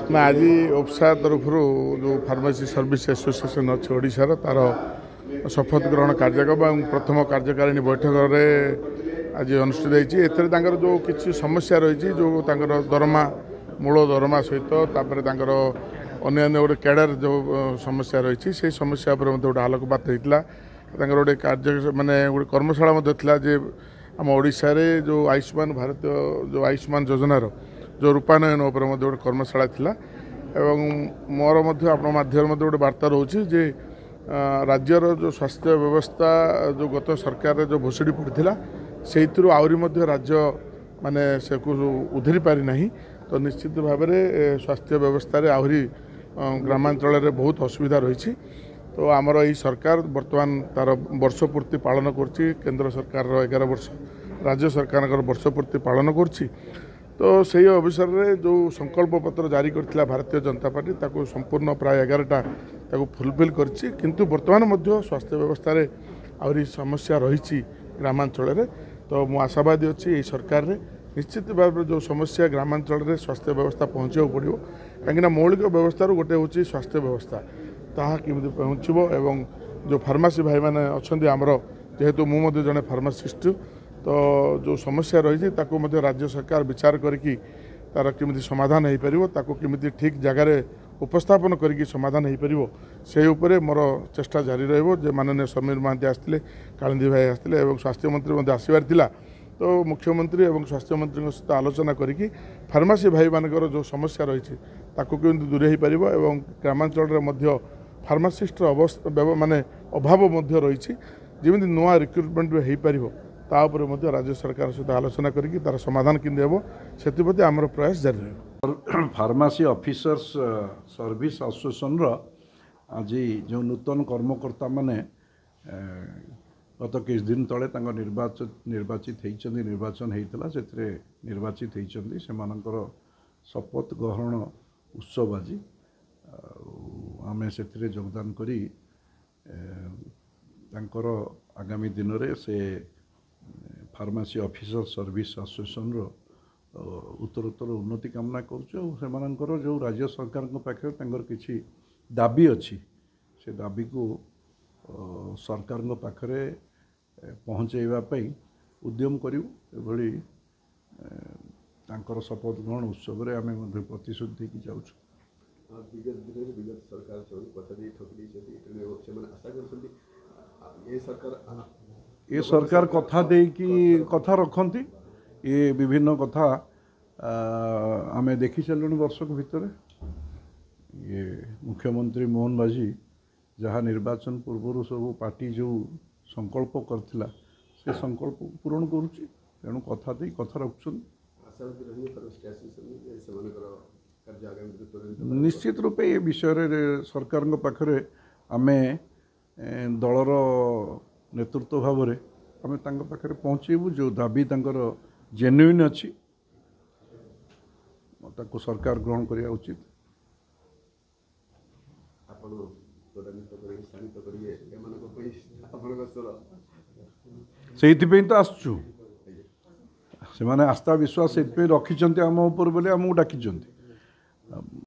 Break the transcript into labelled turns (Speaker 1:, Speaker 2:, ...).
Speaker 1: ना आज ओपसा तरफ जो फार्मेसी सर्विस एसोसिएशन अच्छे ओडार तार शपथ ग्रहण कार्यक्रम और प्रथम कार्यकारिणी बैठक आज अनुष्ठित होती जो किसी समस्या रही जो दरमा मूल दरमा सहित अन्य गोटे कैडर जो समस्या रही से समस्या पर गोटे आलोकपात होता गोटे कार्य माने गोटे कर्मशाला जे आम ओडिशा रे जो आयुष्मान भारत जो आयुष्मान योजनार जो रूपायन उपर गोटे कर्मशाला थिला एवं मोर आपण माध्यम गोटे वार्ता रोचे जे राज्यर जो स्वास्थ्य व्यवस्था जो गत सरकार जो भोसड़ी पड़ता से आहरी राज्य माने से उधरी पारि नहीं तो निश्चित भाव में स्वास्थ्य व्यवस्था आहरी ग्रामांचल बहुत असुविधा रही तो आमर यही सरकार बर्तमान तार वर्ष पूर्ति पालन करछि केंद्र सरकार 11 वर्ष राज्य सरकार वर्षपूर्ति पालन करछि तो सही अवसर में जो संकल्प पत्र जारी करथिला भारतीय जनता पार्टी ताको संपूर्ण प्राय 11टा ताको फुलफिल करछि किंतु वर्तमान मध्य स्वास्थ्य व्यवस्था रे आहरी समस्या रही ग्रामांचल रे तो मु आशावादी अच्छी यही सरकार रे निश्चित भाव जो समस्या ग्रामांचल रे स्वास्थ्य व्यवस्था पहुँचा पड़ो कहीं मौलिक व्यवस्था गोटे हूँ स्वास्थ्य व्यवस्था ताहा किमिति पहुँचबो एवं जो फार्मासी भाई माने अछंती आमर जेहेतु मु मध्य जने फार्मासिस्ट तो जो समस्या रही ताको मध्य राज्य सरकार विचार करिकी तार किमिति समाधान हो पारिबो ताको किमिति ठीक जगार उपस्थापन करिकी समाधान हो पारिबो से उपरे मोर चेष्टा जारी रहइबो जे माननीय समीर महांती आसथिले कालिंदी भाई आसथिले एवं स्वास्थ्य मंत्री मध्य आसीबार थिला तो मुख्यमंत्री एवं स्वास्थ्य मंत्री सहित आलोचना करिकी फार्मासी भाई मानकर जो समस्या रही ताको किमिति दूरे हो पारिबो एवं ग्रामांचल रे मध्य फार्मासिस्टर अवस्था माने अभाव मध्य रही जमी नुआ रिक्रुटमेंट भी हो पारिबो ता उपरे मध्य राज्य सरकार सहित आलोचना करिकी तार समाधान किंतु हेबो सेतिप्रति आमर प्रयास जारी रहइबो।
Speaker 2: फार्मासी ऑफिसर्स सर्विस एसोसिएशन आज जो नूतन कर्मकर्ता माने गत किछ दिन तले निर्वाचित निर्वाचन होता से निर्वाचित होती से शपथ ग्रहण उत्सव आज आमे से योगदान करी तांकर आगामी दिन रे से फार्मासी ऑफिसर सर्विस एसोसिएशन रो उत्तरोत्तर उन्नति कामना कर जो राज्य सरकार पाखे किसी दाबी अच्छी से दाबी को सरकार पाखे पहुँचाइवाई उद्यम करूँ तांकर शपथ ग्रहण उत्सव रे आमे प्रतिश्रुति देकी जाऊँ ये सरकार कथा दे कि कथा रखती ये विभिन्न कथा आमे देखी चलुनी वर्षक भितर ये मुख्यमंत्री मोहन बाजी जहाँ निर्वाचन पूर्व सब पार्टी जो संकल्प करथिला से संकल्प पूरण करुच्ची तेणु कथा दे कथा रखुन निश्चित रूपे ये विषय सरकार पाखरे आमे दलर नेतृत्व भाव में आम पाखे पहुँचेबू जो दाबी तांकर जेन्युइन अच्छी ताको सरकार ग्रहण करिया उचित से तो आसचु से आस्था विश्वास से रखी आम उपर बोले आमको डाकी